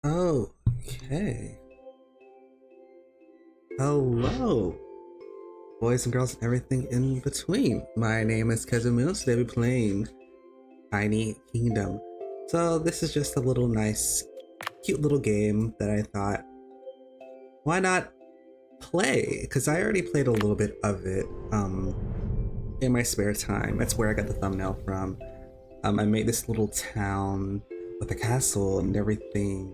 Okay. Hello, boys and girls and everything in between. My name is Kezumu. Today we're playing Tiny Kingdom. So this is just a little nice, cute little game that I thought, why not play? Because I already played a little bit of it in my spare time. That's where I got the thumbnail from. I made this little town with a castle and everything.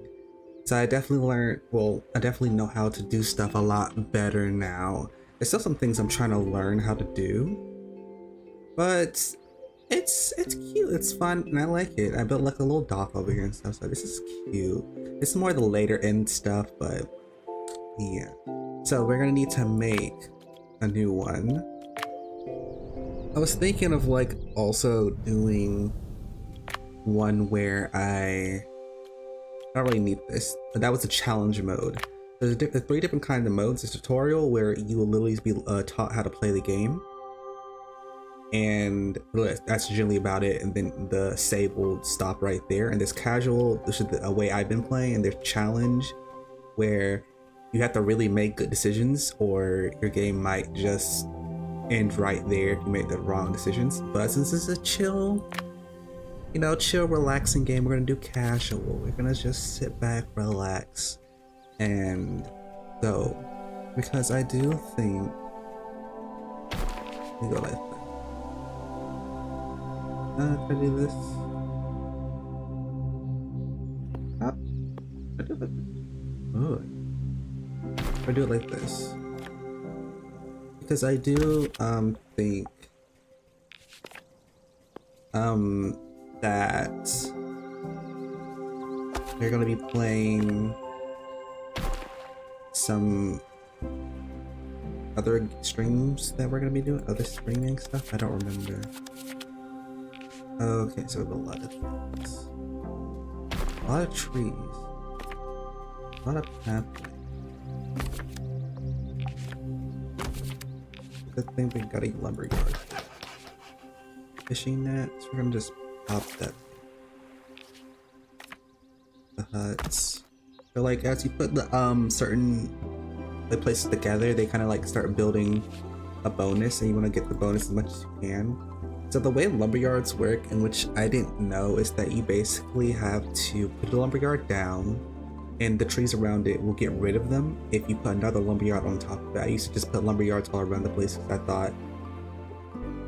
So I definitely learned, well, I definitely know how to do stuff a lot better now. There's still some things I'm trying to learn how to do, but it's cute, it's fun, and I like it. I built like a little dock over here and stuff, so this is cute. It's more the later end stuff, but yeah. So we're gonna need to make a new one. I was thinking of like also doing one where I don't really need this, but that was a challenge mode. There's three different kinds of modes. There's tutorial where you will literally be taught how to play the game, and that's generally about it. And then the save will stop right there. And there's casual, this is the way I've been playing, and there's challenge where you have to really make good decisions, or your game might just end right there if you make the wrong decisions. But since this is a chill, chill, relaxing game, we're gonna do casual. We're gonna just sit back, relax, and go. Because I do think we go like that. Can I do this? Ah, I do it. Oh, I do it like this. Because I do think that we're gonna be playing some other streams that we're gonna be doing, other streaming stuff. I don't remember. Okay, so we have a lot of things, a lot of trees, a lot of pathways. Good thing we got a lumberyard. Fishing nets, we're gonna just pop that. The huts. So like as you put the certain places together, they kind of like start building a bonus, and you want to get the bonus as much as you can. So the way lumberyards work, and which I didn't know, is that you basically have to put the lumberyard down, and the trees around it will get rid of them if you put another lumberyard on top of it. I used to just put lumberyards all around the place because I thought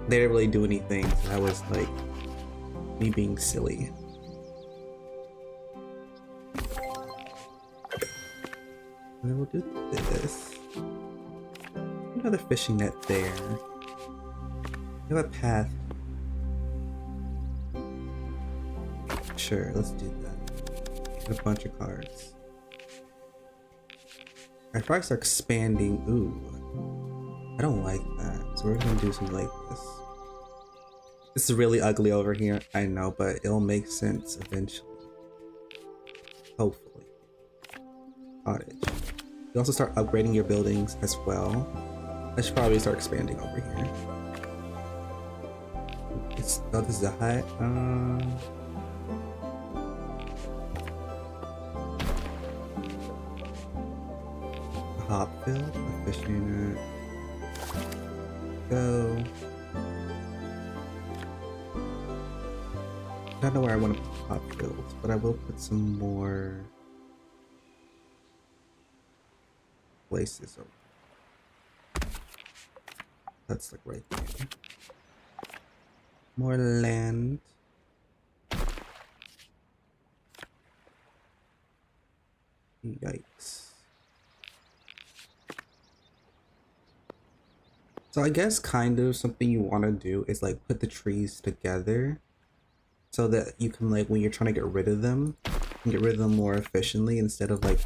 they didn't really do anything. So that was like me being silly. And then we'll do this. Another fishing net there. We have a path. Sure, let's do that. Get a bunch of cards. Our cards are expanding. Ooh, I don't like that. So we're gonna do something like this. This is really ugly over here, I know, but it'll make sense eventually. Hopefully. Cottage. You also start upgrading your buildings as well. I should probably start expanding over here. Oh, this is a hut. A hop field, a fishing net. Go. I don't know where I want to put hop fields, but I will put some more places over. That's like right there. More land. Yikes. So I guess kind of something you want to do is like put the trees together so that you can, like, when you're trying to get rid of them, you can get rid of them more efficiently instead of like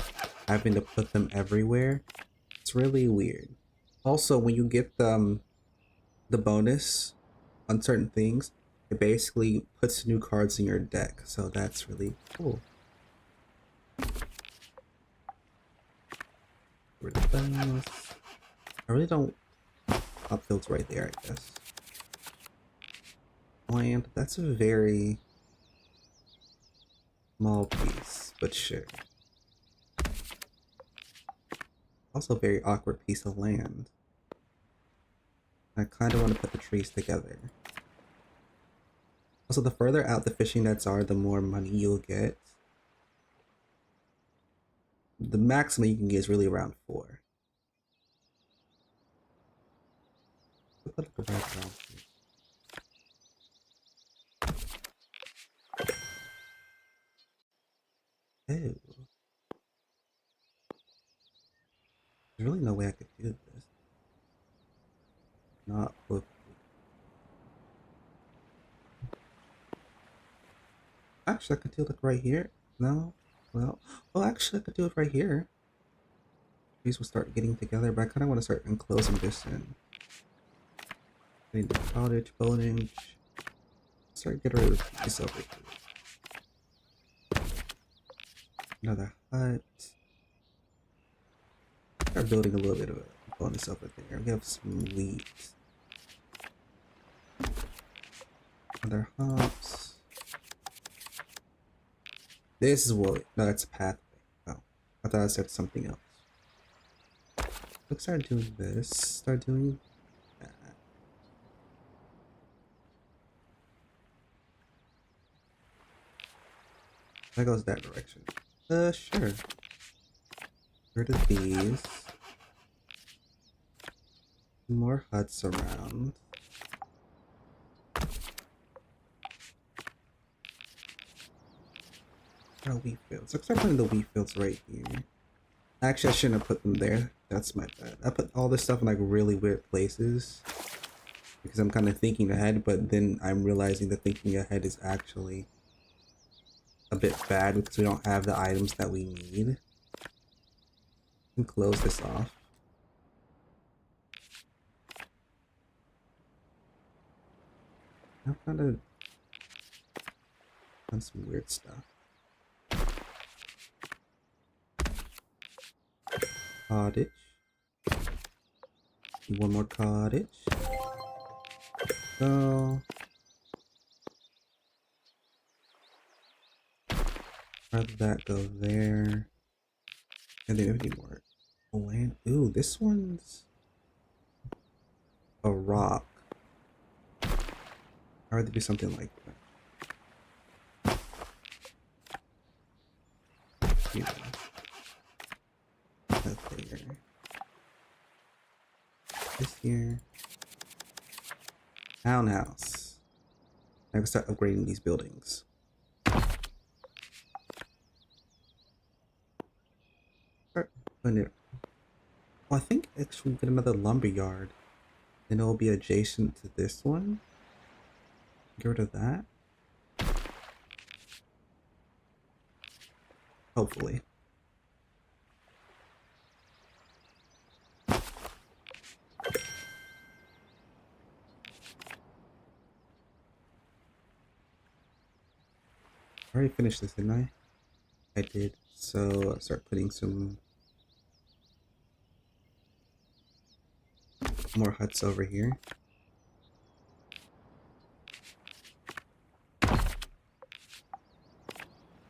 having to put them everywhere. It's really weird. Also, when you get the bonus on certain things, it basically puts new cards in your deck, so that's really cool. Rid of those. I really don't. Upfield's right there, I guess. Land. That's a very Small piece, but sure. Also a very awkward piece of land. I kind of want to put the trees together. Also, the further out the fishing nets are, the more money you'll get. The maximum you can get is really around 4. Put like a right around here. Ew. There's really no way I could do this. Not with. Actually, I could do it like right here. No? Well, actually, I could do it right here. These will start getting together, but I kind of want to start enclosing this in. I need the cottage, building. Start getting rid of this over here. Another hut. Start building a little bit of a bonus over there. We have some wheat. Other hops. This is what. No, that's a pathway. Oh, I thought I said something else. Let's start doing this. Start doing that. That goes that direction. Sure. Get rid of these. More huts around. Oh, wheat fields. Let's start putting the wheat fields right here. Actually, I shouldn't have put them there. That's my bad. I put all this stuff in like really weird places because I'm kind of thinking ahead, but then I'm realizing that thinking ahead is actually a bit bad because we don't have the items that we need. And close this off. I've kind of done some weird stuff. Cottage. One more cottage. Go. Let that go there. And then we need more land. Ooh, this one's a rock. I'd rather do something like that. Here. That there. This here. Townhouse. I can start upgrading these buildings. Start putting it. Well, I think actually we get another lumber yard. And it'll be adjacent to this one. Get rid of that. Hopefully. I already finished this, didn't I? I did. So I'll start putting some more huts over here.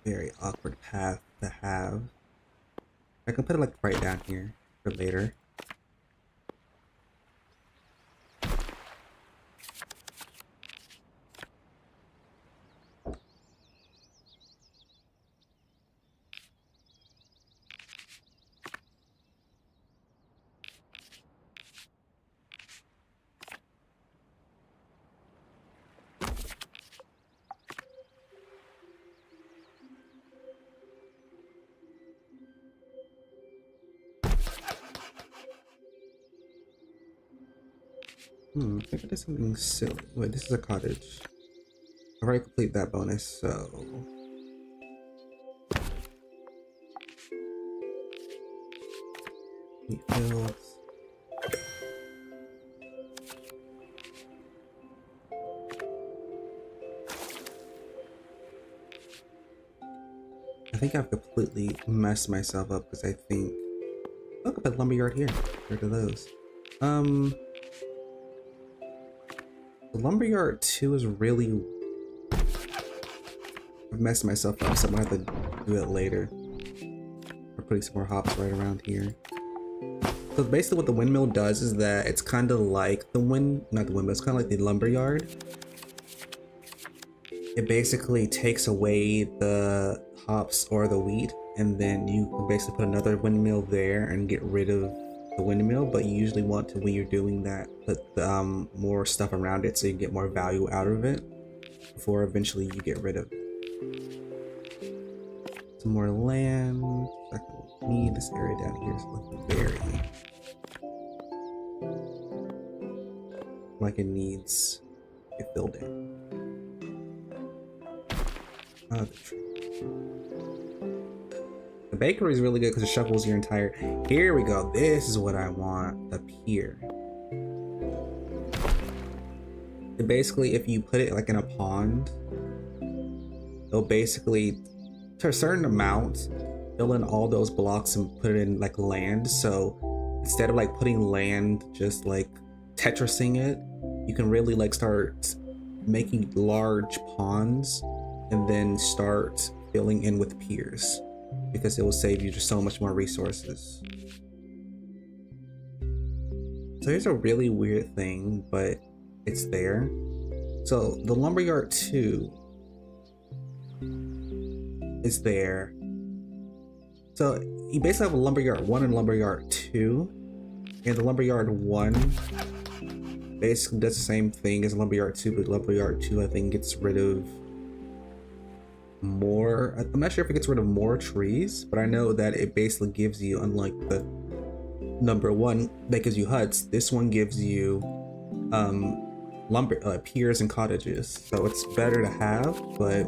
Very awkward path to have. I can put it like right down here for later. I think I did something silly. Wait, this is a cottage. I've already completed that bonus, so... Wheat fields. I think I've completely messed myself up because I think... Look, up at lumberyard here. Where are those? The lumberyard 2 is really I've messed myself up, so I'm gonna have to do it later. We're putting some more hops right around here. So basically what the windmill does is that it's kind of like the not the windmill, it's kind of like the lumberyard. It basically takes away the hops or the wheat, and then you can basically put another windmill there and get rid of the windmill, but you usually want to, when you're doing that, put more stuff around it so you get more value out of it before eventually you get rid of it. Some more land. I can need this area down here, so let's bury. Like it needs to get filled in. The bakery is really good because it shovels your entire. Here we go. This is what I want up here. And basically, if you put it like in a pond, it'll basically, to a certain amount, fill in all those blocks and put it in like land. So instead of like putting land, just like Tetrising it, you can really like start making large ponds and then start filling in with piers, because it will save you just so much more resources. So here's a really weird thing, but it's there. So the lumberyard 2 is there. So you basically have a lumberyard 1 and lumberyard 2, and the lumberyard 1 basically does the same thing as lumberyard 2, but lumberyard 2 I think gets rid of more. I'm not sure if it gets rid of more trees, but I know that it basically gives you, unlike the number 1 that gives you huts, this one gives you lumber piers and cottages. So it's better to have, but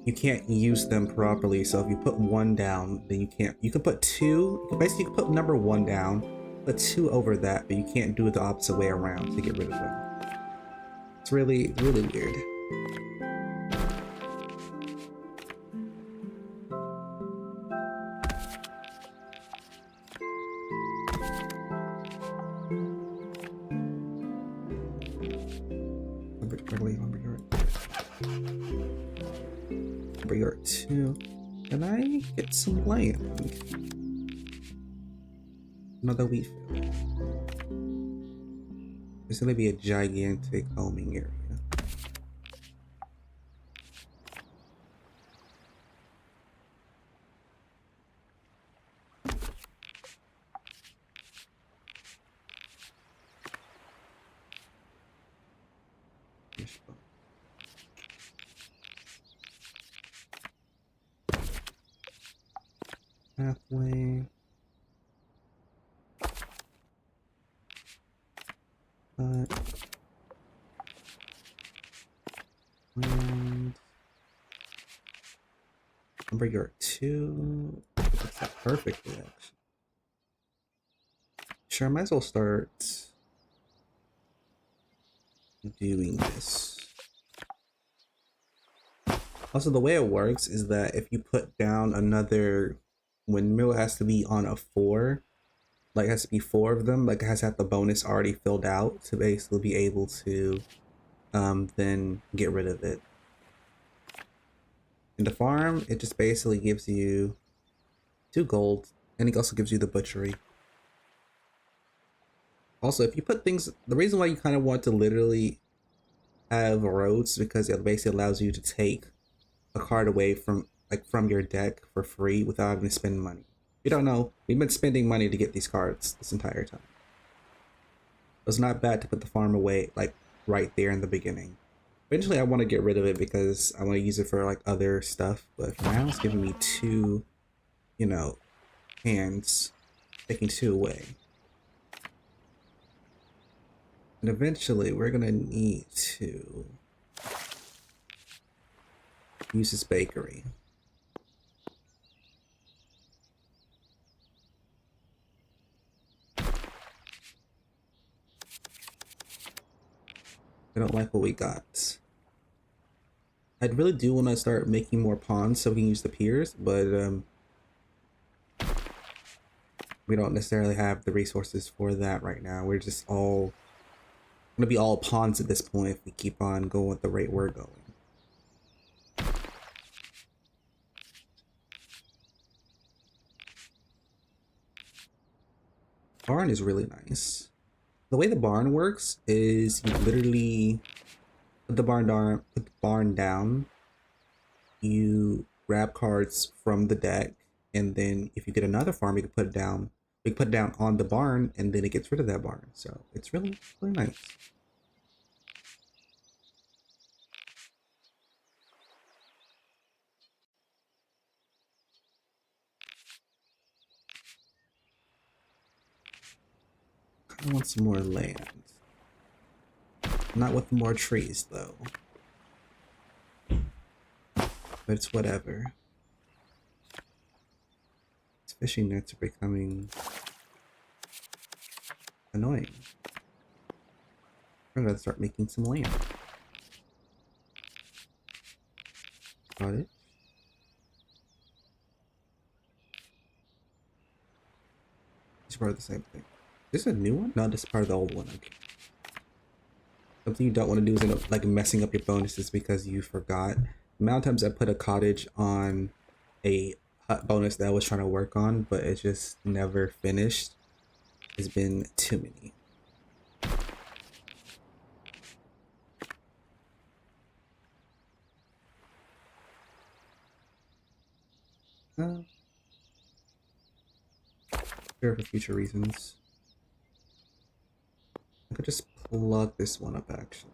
you can't use them properly. So if you put 1 down, then you can't. You can put 2. You can basically put number 1 down, put 2 over that, but you can't do it the opposite way around to get rid of them. It's really, really weird. Lumberyard 2. Can I get some land? Another wheat field. There's gonna be a gigantic homing area. Pathway. And lumberyard 2. That's that perfectly, actually. Sure, I might as well start doing this. Also, the way it works is that if you put down another windmill, it has to be on a 4. Like, it has to be 4 of them. Like, it has to have the bonus already filled out to basically be able to then get rid of it. In the farm, it just basically gives you 2 gold, and it also gives you the butchery. Also, if you put things, the reason why you kind of want to literally have roads, because it basically allows you to take a card away from your deck for free without having to spend money. You don't know, we've been spending money to get these cards this entire time. It's not bad to put the farm away like right there in the beginning. Eventually I want to get rid of it because I want to use it for like other stuff, but for now it's giving me 2, you know, hands, taking 2 away. And eventually we're gonna need to use this bakery. I don't like what we got. I really do want to start making more ponds so we can use the piers, but we don't necessarily have the resources for that right now. We're just all gonna be all ponds at this point if we keep on going at the rate we're going. barn is really nice. The way the barn works is you literally put the barn down, you grab cards from the deck, and then if you get another farm, you can put it down. You can put it down on the barn, and then it gets rid of that barn. So it's really, really nice. I want some more land. Not with more trees, though. But it's whatever. These fishing nets are becoming annoying. I'm gonna start making some land. Got it. It's part of the same thing. Is this a new one? No, this is part of the old one. Okay. Something you don't want to do is end up like messing up your bonuses because you forgot. The amount of times I put a cottage on a hut bonus that I was trying to work on, but it just never finished, has been too many. Here for future reasons. I could just plug this one up actually.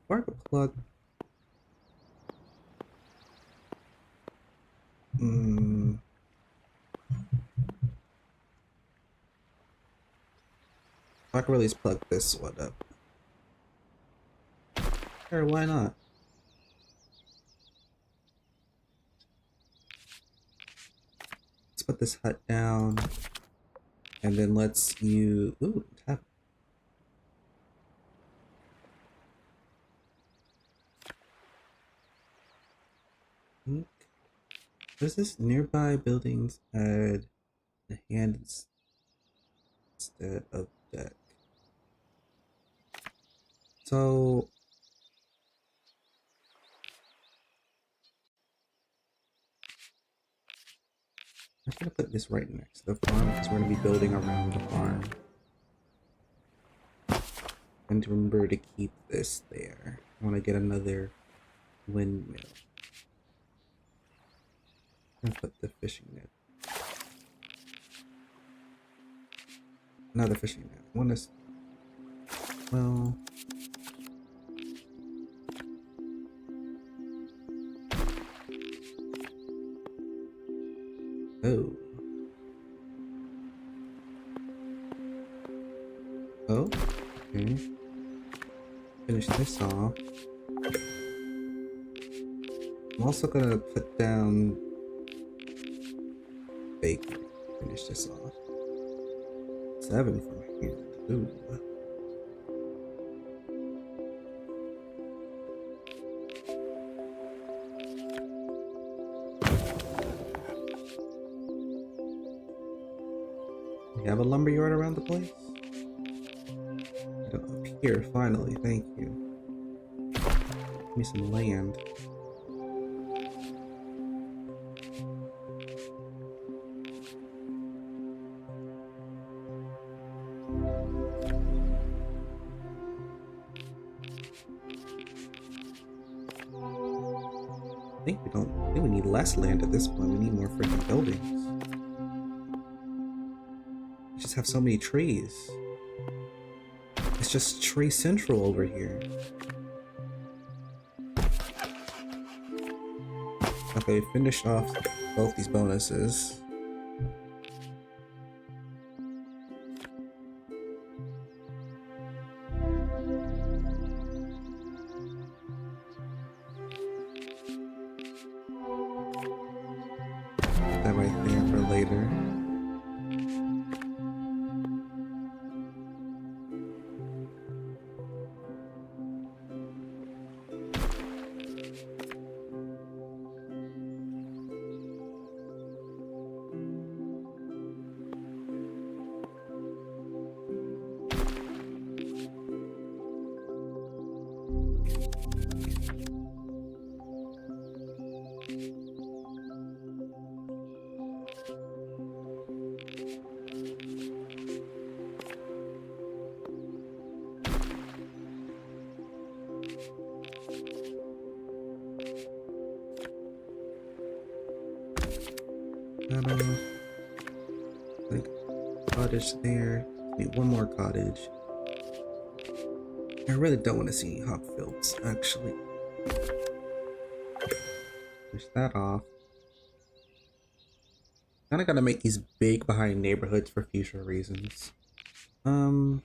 Or I could plug. I could really just plug this one up. Sure, why not? Let's put this hut down. And then let's use. Ooh, tap. What is this? Nearby buildings add a hand instead of deck. So I'm gonna put this right next to the farm because we're gonna be building around the farm. And remember to keep this there. I want to get another windmill. And put the fishing net. Another fishing net. One is, well, oh. Oh, okay. Finish this off. I'm also gonna put down bacon. Finish this off. 7 from here. Ooh. We have a lumberyard around the place? Up here, finally, thank you. Give me some land. I think we need less land at this point. We need more freaking buildings. We just have so many trees. It's just tree central over here. Okay, finish off both these bonuses. Put that right there for later. that off. Like cottage there. Need one more cottage. I really don't want to see hop fields, actually. Push that off. Kinda gotta make these big behind neighborhoods for future reasons. I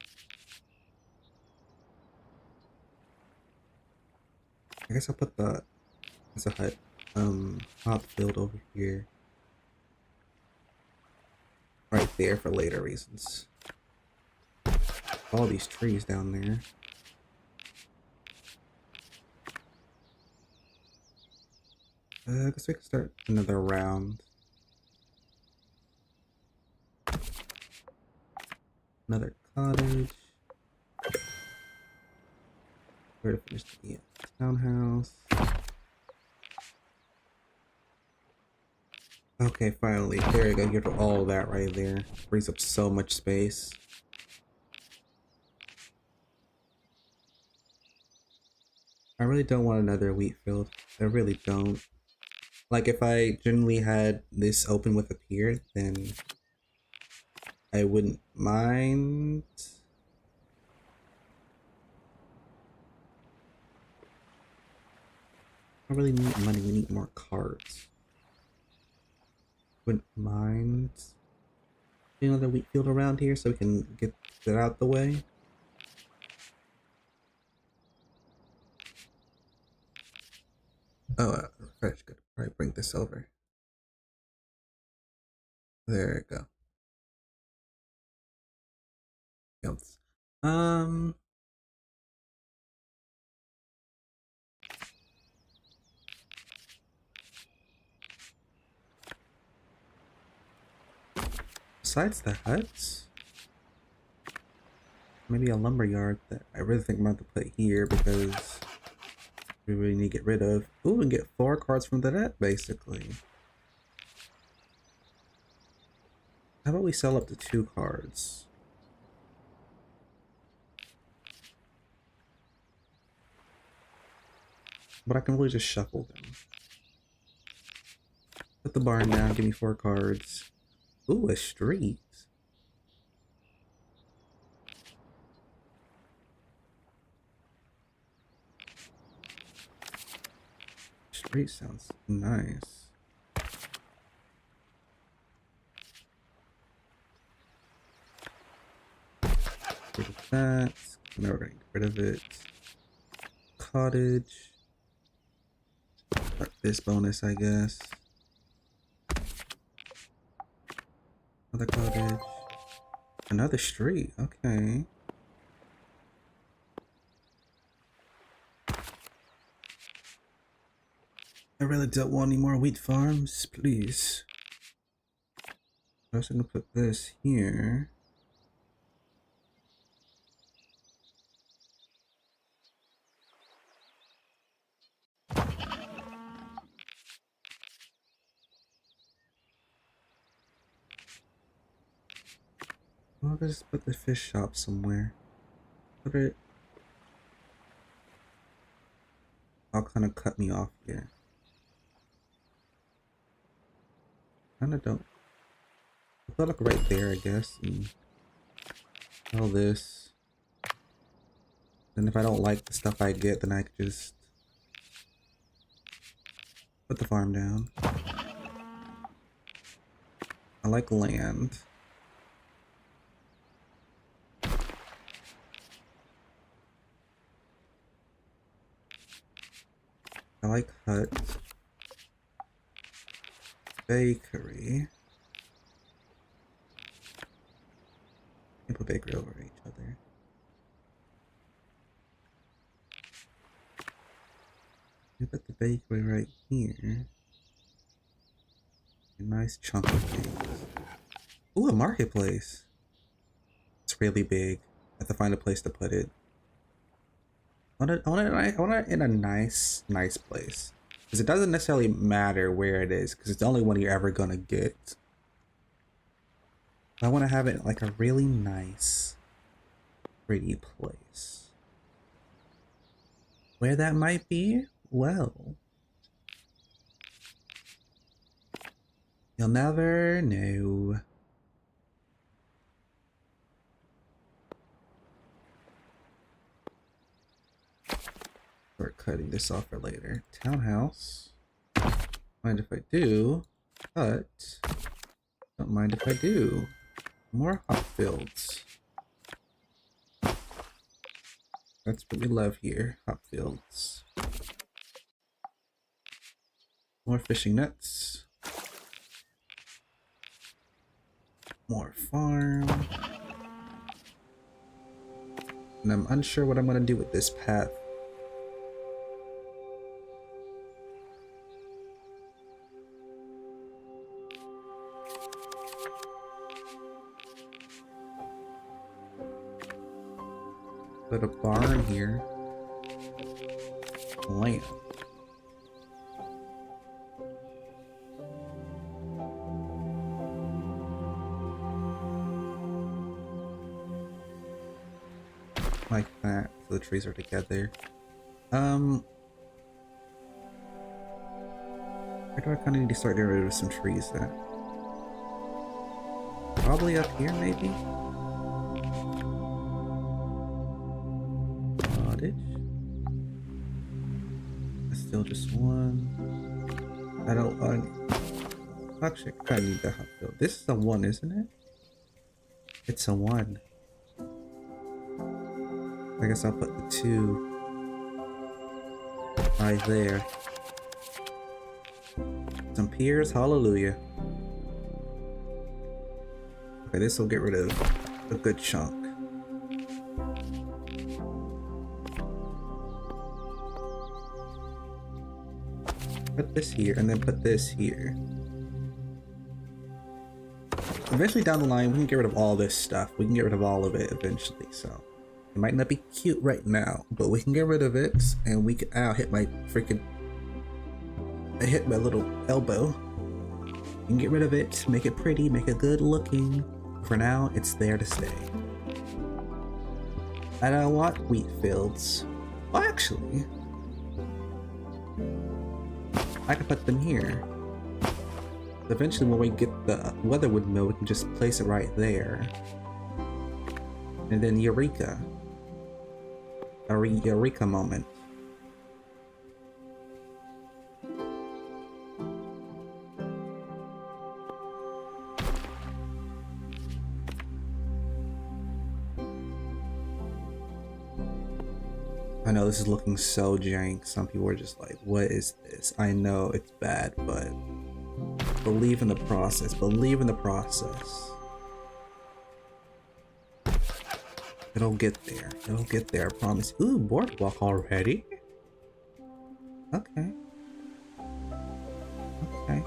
guess I'll put the as a hut hop field over here. Right there for later reasons. All these trees down there. I guess we can start another round. Another cottage. Where to finish the townhouse. Okay, finally. There you go. Get all of that right there. Frees up so much space. I really don't want another wheat field. I really don't. Like, if I generally had this open with a pier, then I wouldn't mind. I don't really need money, we need more cards. Wouldn't mind another wheat field around here so we can get that out the way. Oh, refresh, good. Probably bring this over. There we go. Else. Besides the huts, maybe a lumber yard that I really think I'm about to put here because we really need to get rid of. Ooh, and get 4 cards from the deck, basically. How about we sell up to 2 cards? But I can really just shuffle them. Put the barn down, give me 4 cards. Ooh, a street. Street sounds nice. Get rid of that. Now we're gonna get rid of it. Cottage. Got this bonus, I guess. Another cottage. Another street, okay. I really don't want any more wheat farms, please. I'm also gonna put this here. I'll just put the fish shop somewhere. Put it. I'll kind of cut me off here. Kinda don't. I'll put like right there, I guess. And all this. And if I don't like the stuff I get, then I could just put the farm down. I like land. I like hut. Bakery. Put bakery over each other. We put the bakery right here. A nice chunk of things. Ooh, a marketplace. It's really big. I have to find a place to put it. I want it in a nice place. Because it doesn't necessarily matter where it is, because it's the only one you're ever gonna get. I want to have it like a really nice, pretty place. Where that might be? Well, You'll never know. We're cutting this off for later. Townhouse. Mind if I do, but don't mind if I do. More hop fields. That's what we love here, hop fields. More fishing nets. More farm. And I'm unsure what I'm gonna do with this path. Put a barn here. Land. Like that, so the trees are together. Where do I kind of need to start getting rid of some trees at? Probably up here, maybe? Still just one. I don't actually I kinda need the hot fill. This is a 1, isn't it? It's a 1. I guess I'll put the 2 right there. Some piers, hallelujah. Okay, this will get rid of a good chunk. Put this here, and then put this here. Eventually down the line, we can get rid of all this stuff. We can get rid of all of it eventually, so. It might not be cute right now, but we can get rid of it, and we can, ow, hit my freaking, I hit my little elbow. You can get rid of it, make it pretty, make it good looking. For now, it's there to stay. I don't want wheat fields. Well, actually, I can put them here. Eventually when we get the Weatherwood mill, we can just place it right there. And then Eureka. A Eureka moment. I know this is looking so jank. Some people are just like, what is this? I know it's bad, but believe in the process. Believe in the process. It'll get there. It'll get there, I promise. Ooh, boardwalk already? Okay. Okay.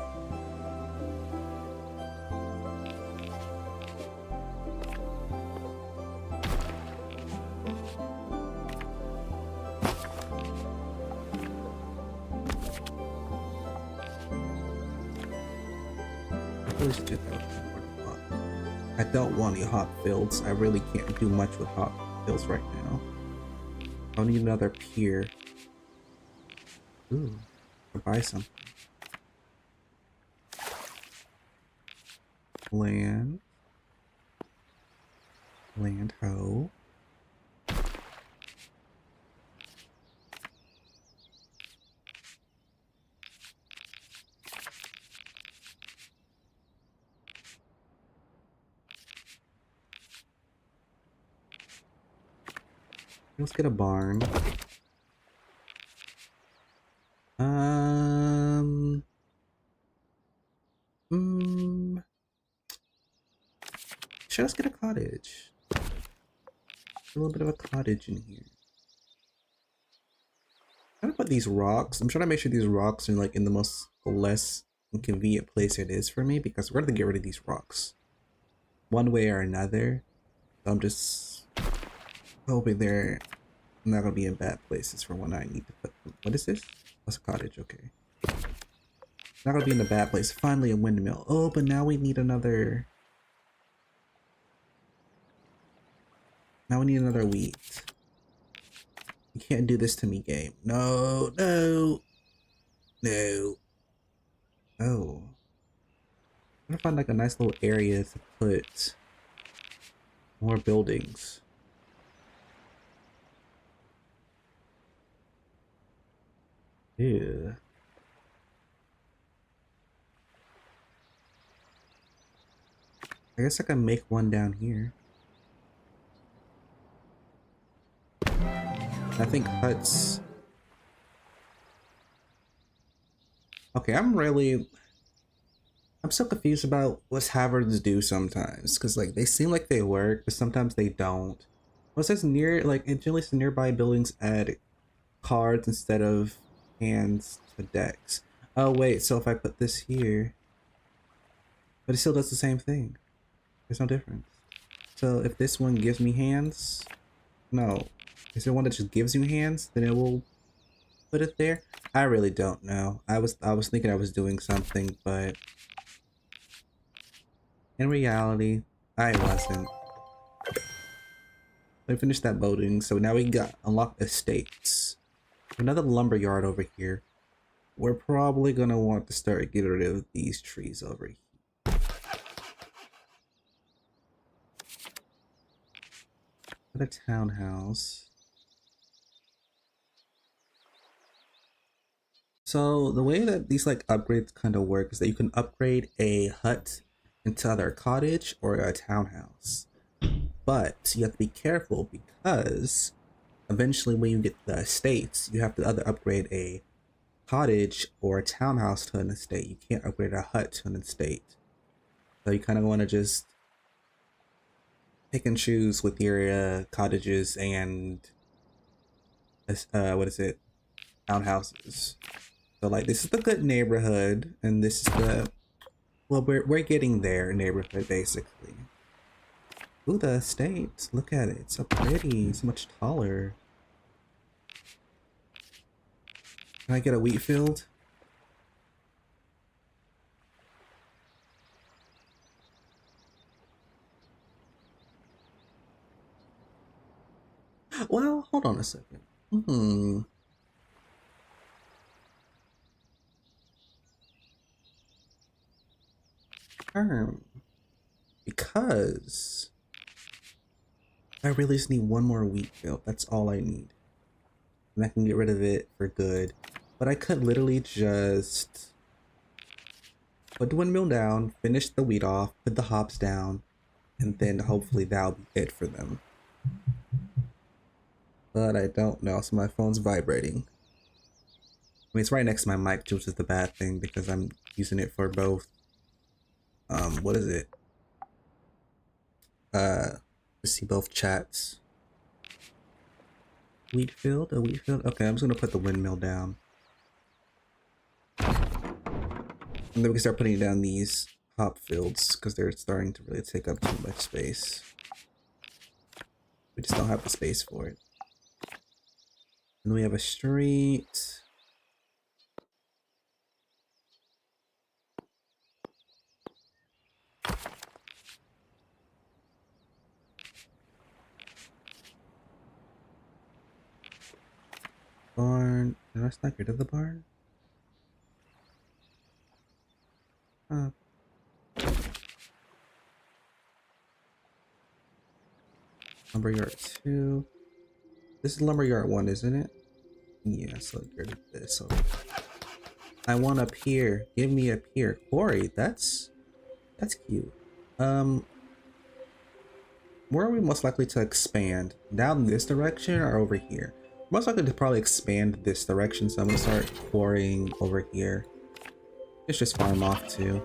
I don't want any hop fields. I really can't do much with hop fields right now. I'll need another pier. Ooh, I'll buy something. Land. Land hoe. Let's get a barn. Should let's get a cottage. A little bit of a cottage in here. I'm gonna put these rocks. I'm trying to make sure these rocks are like in the most less inconvenient place it is for me, because we're gonna get rid of these rocks one way or another. So I'm just hoping they're not gonna be in bad places for when I need to put them. What is this? That's a cottage, okay. Not gonna be in the bad place. Finally a windmill. Oh, but now we need another. Now we need another wheat. You can't do this to me, game. No, no, no. Oh. I'm gonna find like a nice little area to put more buildings. Yeah. I guess I can make one down here. I think huts. Okay, I'm so confused about what hazards do sometimes, because like they seem like they work, but sometimes they don't. Well, it says near, like it generally says nearby buildings add cards instead of hands to decks. Oh wait, so if I put this here, but it still does the same thing. There's no difference. So if this one gives me hands, no. Is there one that just gives you hands? Then it will put it there. I really don't know. I was thinking I was doing something, but in reality, I wasn't. I finished that building, so now we got unlocked estates. Another lumber yard over here. We're probably gonna want to start getting rid of these trees over here. The townhouse. So the way that these like upgrades kind of work is that you can upgrade a hut into either a cottage or a townhouse. But you have to be careful because eventually when you get the estates, you have to either upgrade a cottage or a townhouse to an estate. You can't upgrade a hut to an estate. So you kind of want to just pick and choose with your cottages and what is it, townhouses. So like this is the good neighborhood, and this is the, well, we're getting there neighborhood basically. Ooh, the estate. Look at it. It's so pretty. So much taller. Can I get a wheat field? Well, hold on a second. Because I really just need one more wheat field. That's all I need. And I can get rid of it for good. But I could literally just put the windmill down, finish the wheat off, put the hops down, and then hopefully that'll be it for them. But I don't know, so my phone's vibrating. I mean, it's right next to my mic, which is the bad thing because I'm using it for both. What is it? To see both chats. Wheat field? A wheat field? Okay, I'm just gonna put the windmill down. And then we can start putting down these hop fields because they're starting to really take up too much space. We just don't have the space for it. And we have a street. Barn. No, let's not get rid of the barn. Huh. Lumberyard 2. This is lumberyard 1, isn't it? Yeah, so get rid of this. So I want a pier. Give me a pier. Quarry, that's cute. Where are we most likely to expand? Down this direction or over here? Most likely to probably expand this direction, so I'm gonna start quarrying over here. Let's just farm off too.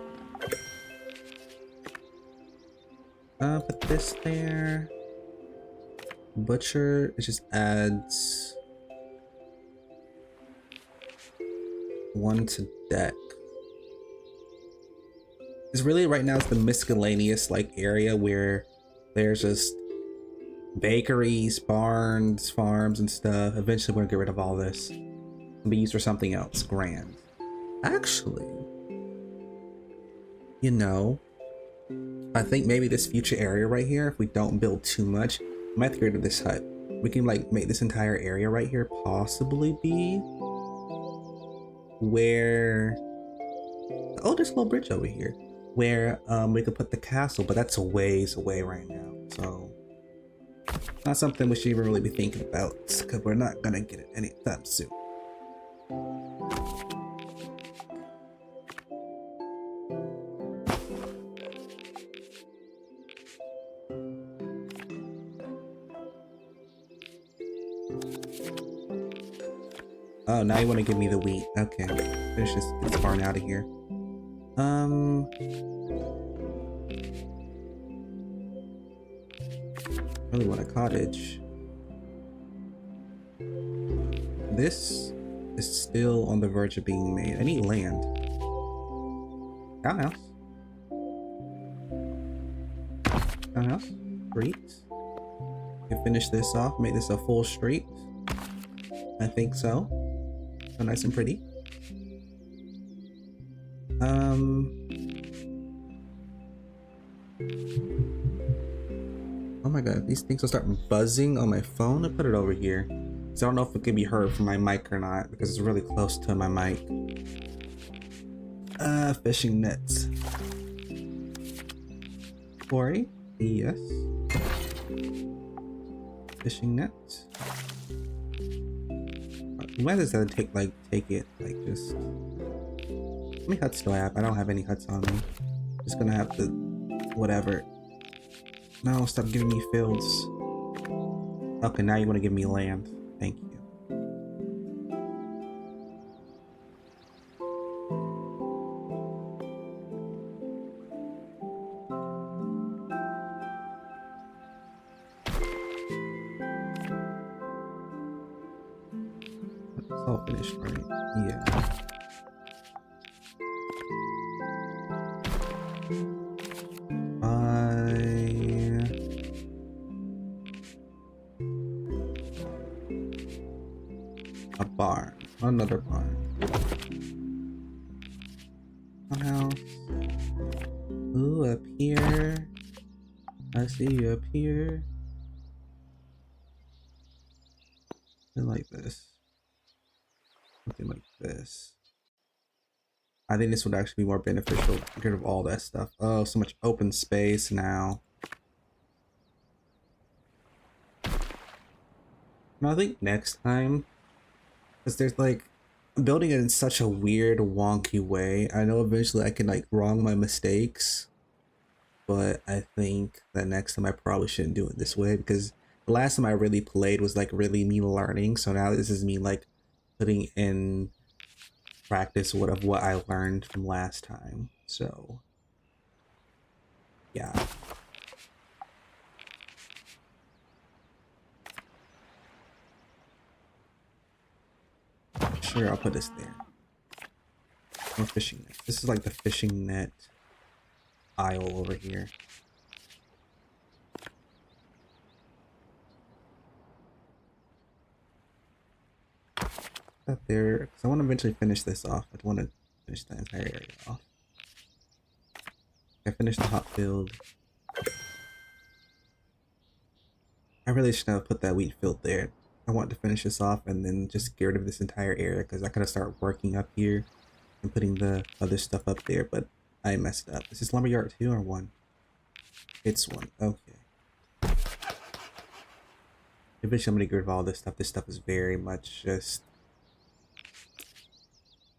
Put this there. Butcher, it just adds 1 to deck. It's really right now it's the miscellaneous like area where there's just bakeries, barns, farms, and stuff. Eventually we're gonna get rid of all this and be used for something else grand. Actually, you know, I think maybe this future area right here, if we don't build too much, I might have to get rid of this hut. We can like make this entire area right here possibly be where, oh, there's a little bridge over here. where we could put the castle, but that's a ways away right now. So not something we should even really be thinking about, because we're not gonna get it anytime soon. Oh, now you want to give me the wheat. Okay, finish this, get this barn out of here. Really want a cottage. This is still on the verge of being made. I need land. Townhouse. Townhouse. Great. Can finish this off, make this a full street. I think so. So nice and pretty. Oh my god, these things will start buzzing on my phone. I put it over here. So I don't know if it can be heard from my mic or not because it's really close to my mic. Fishing nets. Quarry? Yes. Fishing nets. Why does that take it like just? How many huts do I have? I don't have any huts on me. Just gonna have to whatever. No, stop giving me fields. Okay, now you want to give me land. Thank you. It's all finished, right? Yeah. A barn. Another barn. House. Ooh, up here. I see you up here. Something like this. Something like this. I think this would actually be more beneficial. Get rid of all that stuff. Oh, so much open space now. And I think next time, because there's like, I'm building it in such a weird, wonky way. I know eventually I can like wrong my mistakes, but I think that next time I probably shouldn't do it this way, because the last time I really played was like really me learning. So now this is me like putting in practice of what I learned from last time. So yeah. Sure, I'll put this there. No fishing net. This is like the fishing net aisle over here. That there, because I want to eventually finish this off. I want to finish the entire area off. I finished the hop field. I really should have put that wheat field there. I want to finish this off and then just get rid of this entire area because I gotta start working up here and putting the other stuff up there, but I messed up. Is this lumberyard 2 or 1? It's 1. Okay. Eventually I'm gonna get rid of all this stuff. This stuff is very much just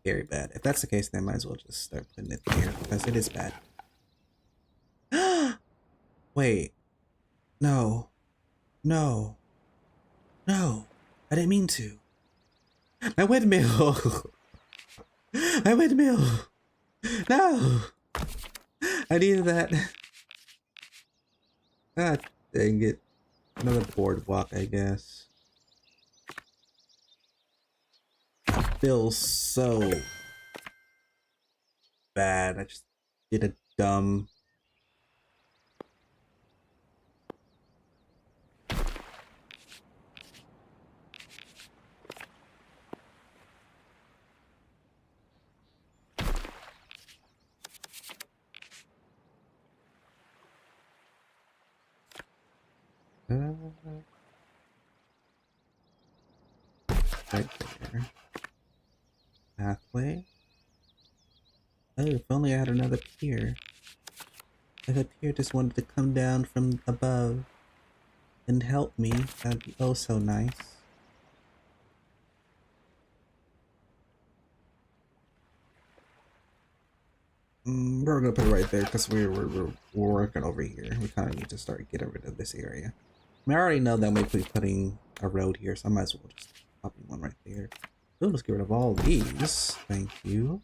very bad. If that's the case, then I might as well just start putting it there because it is bad. Wait. No. No. No. I didn't mean to. My windmill. My windmill. No. I needed that. God dang it. Another boardwalk, I guess. Feels so bad. I just did a dumb. Right there. Pathway. Oh, if only I had another pier. If a peer just wanted to come down from above and help me, that'd be oh so nice. We're gonna put it right there because we're working over here. We kind of need to start getting rid of this area. I mean, I already know that we be putting a road here, so I might as well just copy one right there. Ooh, let's get rid of all these. Thank you.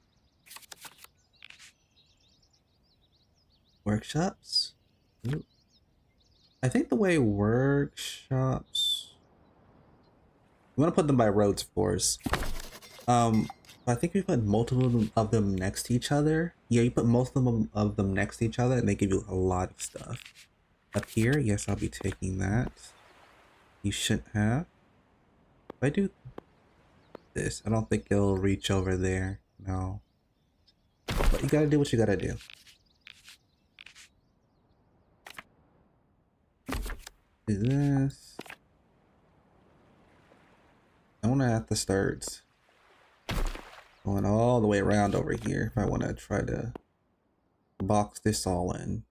Workshops. Ooh. I think the way workshops, we want to put them by roads, of course. I think we put multiple of them next to each other. Yeah, you put most of them next to each other, and they give you a lot of stuff. Up here, yes, I'll be taking that. You shouldn't have. If I do this, I don't think it'll reach over there. No. But you gotta do what you gotta do. Do this. I wanna have to start going all the way around over here if I want to try to box this all in.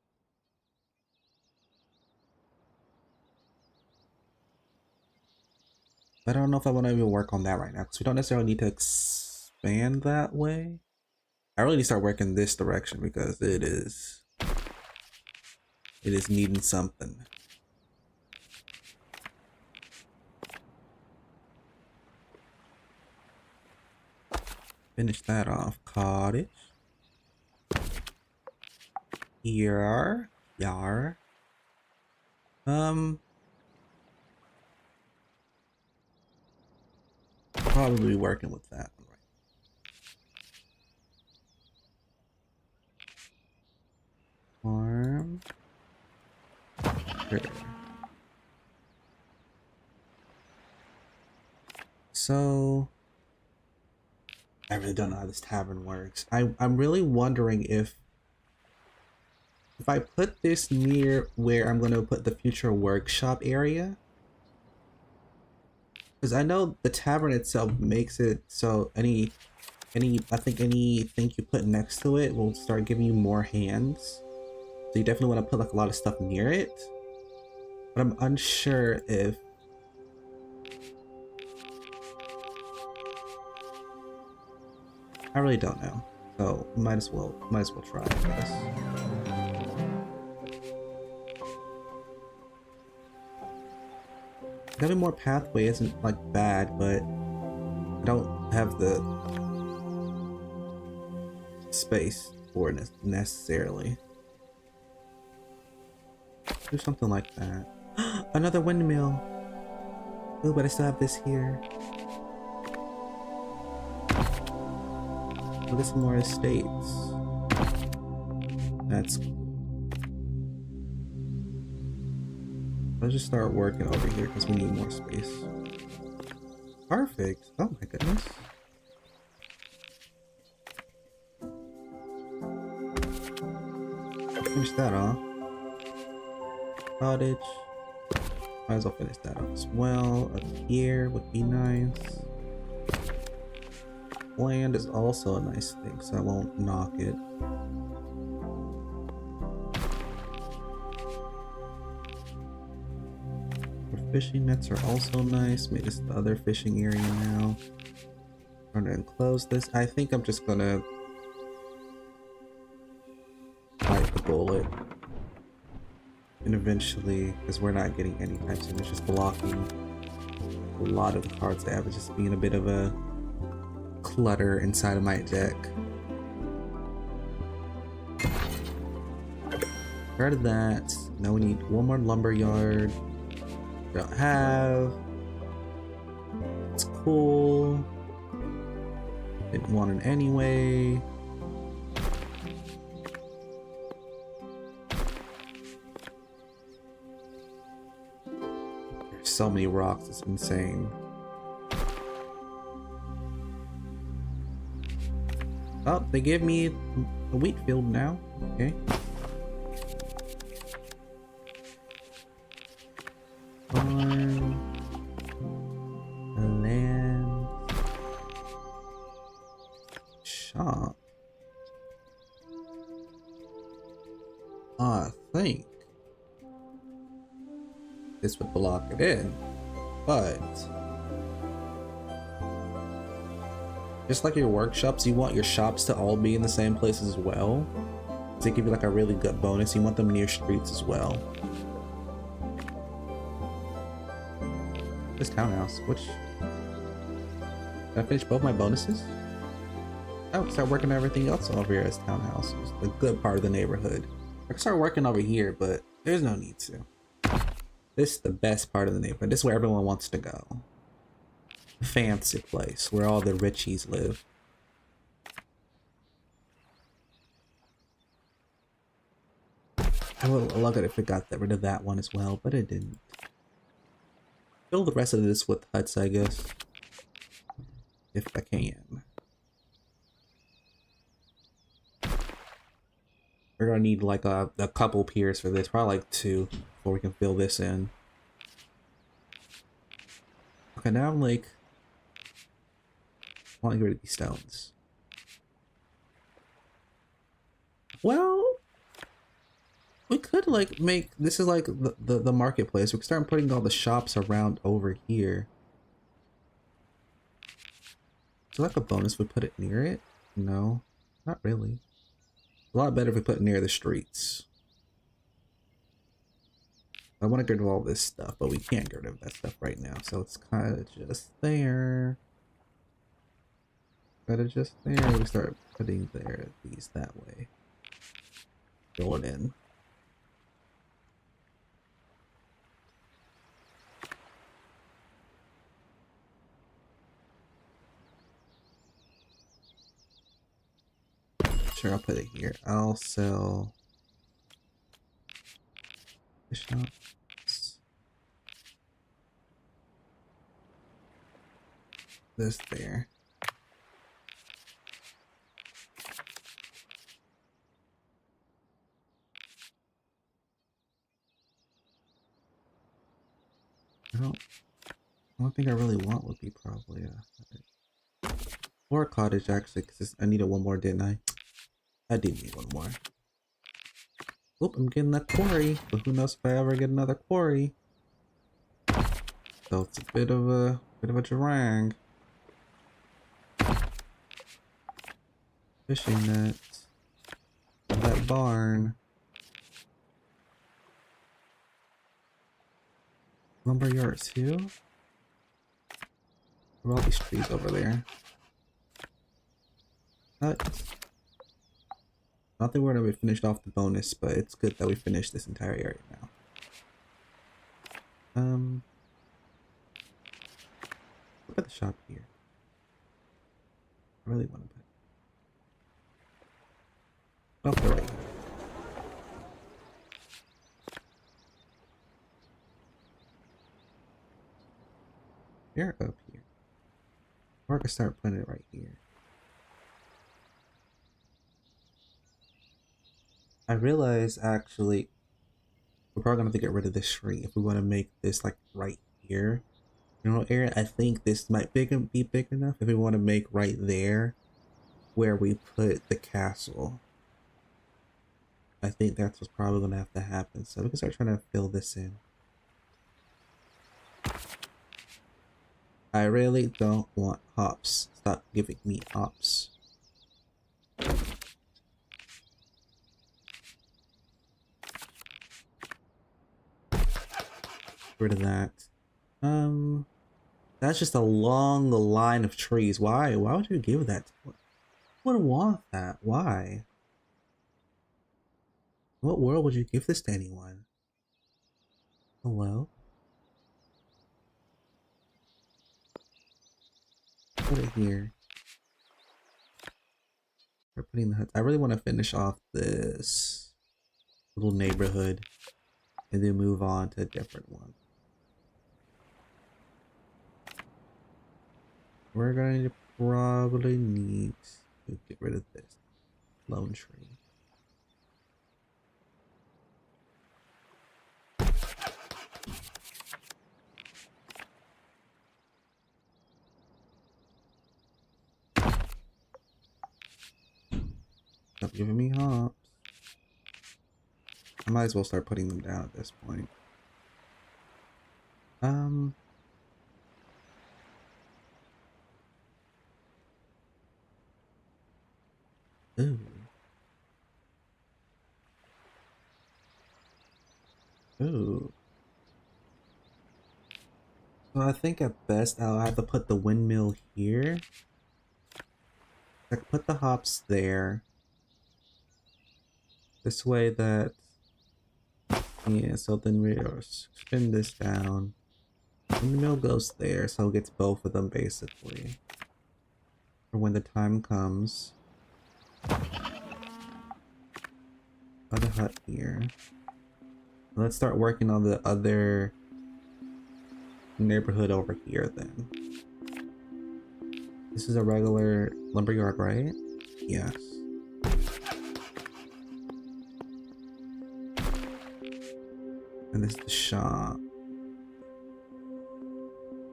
But I don't know if I want to even work on that right now because we don't necessarily need to expand that way. I really need to start working this direction because it is needing something. Finish that off. Cottage. Here. Yar. Probably be working with that one, right? Farm. Sure. So I really don't know how this tavern works. I'm really wondering if I put this near where I'm going to put the future workshop area, because I know the tavern itself makes it so I think anything you put next to it will start giving you more hands. So you definitely want to put like a lot of stuff near it. But I'm unsure if I really don't know. So might as well try, I guess. Having more pathway isn't like bad, but I don't have the space for it necessarily. Do something like that. Another windmill. Oh, but I still have this here. Look at some more estates. That's cool. Let's just start working over here because we need more space. Perfect. Oh my goodness. Finish that off. Cottage. Might as well finish that off as well. Up here would be nice. Land is also a nice thing, so I won't knock it. Fishing nets are also nice. Make this the other fishing area now. I'm gonna enclose this. I think I'm just gonna bite the bullet. And eventually, because we're not getting any types of, it's just blocking a lot of the cards I have. It's just being a bit of a clutter inside of my deck. Part of that. Now we need one more lumber yard. Don't have. It's cool. Didn't want it anyway. There's so many rocks, it's insane. Oh, they give me a wheat field now. Okay. Farm. Land. Shop. I think this would block it in, but just like your workshops, you want your shops to all be in the same place as well. So they give you like a really good bonus. You want them near streets as well. This townhouse, which... Did I finish both my bonuses? I would start working on everything else over here as townhouses. The good part of the neighborhood. I can start working over here, but there's no need to. This is the best part of the neighborhood. This is where everyone wants to go. Fancy place where all the richies live. I would love it if it got rid of that one as well, but it didn't. Fill the rest of this with huts, I guess. If I can. We're gonna need like a couple piers for this, probably like 2 before we can fill this in. Okay, now I'm like, I want to get rid of these stones. Well, we could like make, this is like the marketplace. We could start putting all the shops around over here. So like a bonus, we put it near it? No, not really. A lot better if we put it near the streets. I want to get rid of all this stuff, but we can't get rid of that stuff right now. So it's kind of just there. Kind of just there. We start putting these that way. Going in. Sure, I'll put it here. I'll sell the shops. This there. One thing I really want would be probably or a cottage actually, because I needed one more, didn't I? I did need one more. Oop, I'm getting that quarry, but who knows if I ever get another quarry. So it's a bit of a drag. Fishing nets. That barn. Lumber yard too? Where are all these trees over there? Nuts. Not that we're gonna be finished off the bonus, but it's good that we finished this entire area now. Look at the shop here. I really want to put off the right. Here, up here. Or I can start putting it right here. I realize actually we're probably gonna have to get rid of this tree if we want to make this like right here. You know, area. I think this might be big enough if we want to make right there where we put the castle. I think that's what's probably gonna have to happen. So we can start trying to fill this in. I really don't want hops. Stop giving me hops. Rid of that. That's just a long line of trees. Why would you give that to me? I wouldn't want that. Why? What world would you give this to anyone? Hello? Put it here. We're putting the huts. I really want to finish off this little neighborhood and then move on to a different one. We're going to probably need to get rid of this lone tree. Stop giving me hops. I might as well start putting them down at this point. Ooh. Ooh. So I think at best I'll have to put the windmill here. I can put the hops there. This way that... Yeah, so then we'll spin this down. Windmill goes there, so it gets both of them basically. For when the time comes. Other hut here. Let's start working on the other neighborhood over here then. This is a regular lumberyard, right? Yes. And this is the shop.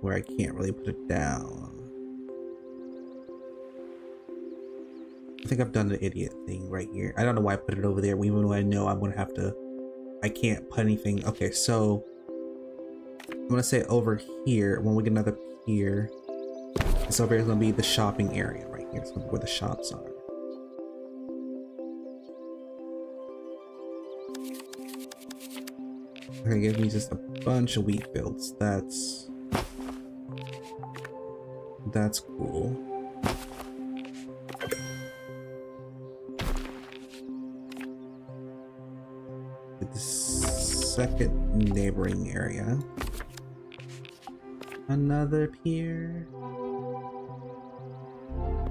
Where I can't really put it down. I think I've done the idiot thing right here. I don't know why I put it over there, even though I know I'm gonna have to... I can't put anything... Okay, so... I'm gonna say over here, when we get another here, this over here is gonna be the shopping area right here. It's where the shops are. Okay, give me just a bunch of wheat fields. That's cool. The second neighboring area. Another pier.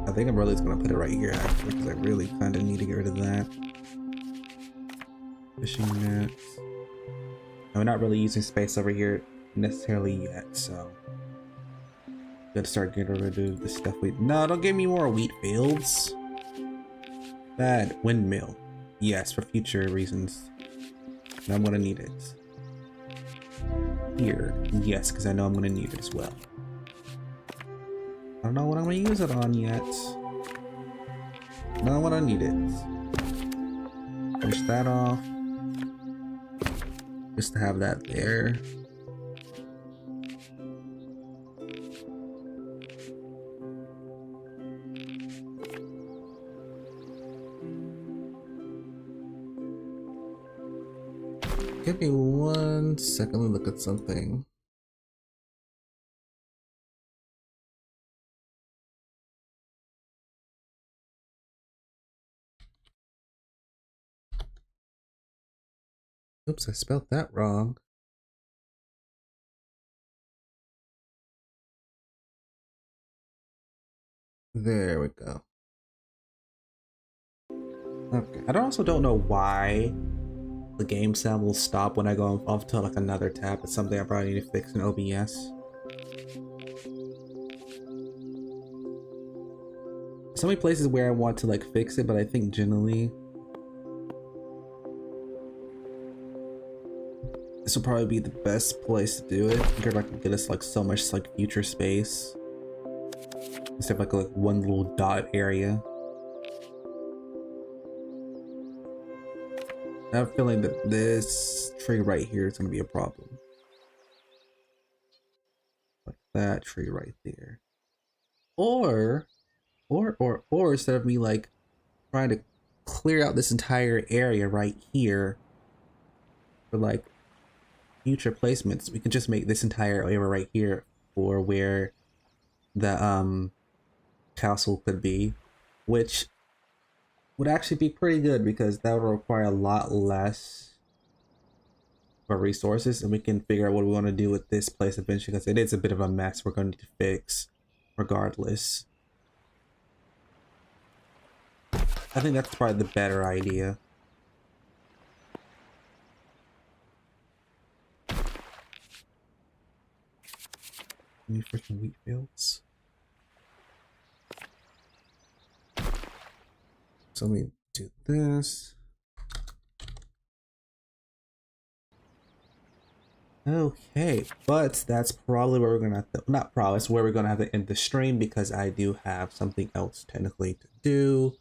I think I'm really just gonna put it right here actually, because I really kind of need to get rid of that. Fishing nets. I'm not really using space over here necessarily yet, so gotta start getting rid of the stuff we... No, don't give me more wheat fields. Bad windmill. Yes, for future reasons. And I'm gonna need it. Here, yes, because I know I'm gonna need it as well. I don't know what I'm gonna use it on yet. Not what I need it. Finish that off. Just to have that there. Give me 1 second to look at something. Oops, I spelled that wrong. There we go. Okay, I also don't know why the game sound will stop when I go off to like another tab. It's something I probably need to fix in OBS. So many places where I want to like fix it, but I think generally this will probably be the best place to do it. Because I can get us like so much like future space instead of like one little dot area. I have a feeling that this tree right here is going to be a problem. Like that tree right there. Or instead of me like trying to clear out this entire area right here for like future placements, we can just make this entire area right here for where the castle could be, which would actually be pretty good because that would require a lot less for resources, and we can figure out what we want to do with this place eventually because it is a bit of a mess we're going to need to fix regardless. I think that's probably the better idea. Any freaking wheat fields? So let me do this. Okay, but that's probably where we're gonna have to, not probably, it's where we're gonna have to end the stream because I do have something else technically to do.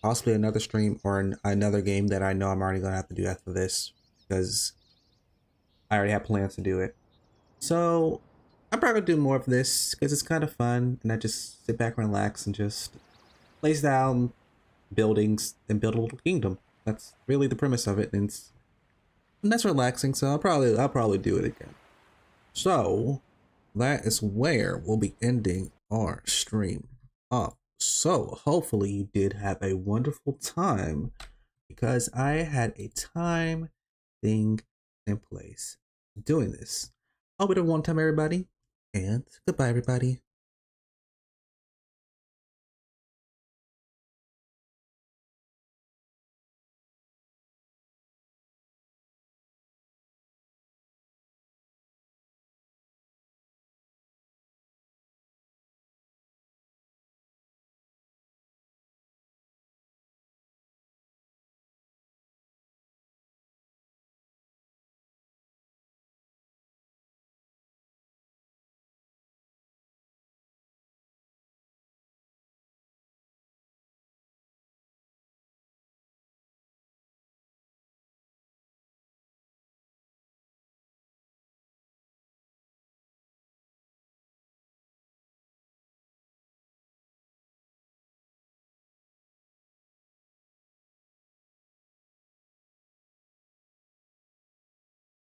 Possibly another stream or another game that I know I'm already gonna have to do after this because I already have plans to do it. So I'm probably gonna do more of this because it's kind of fun, and I just sit back and relax and just lays down buildings and build a little kingdom. That's really the premise of it, and that's relaxing. So I'll probably do it again. So that is where we'll be ending our stream up. So hopefully you did have a wonderful time, because I had a time, thing, and place doing this. Hope you had a one time, everybody, and goodbye, everybody.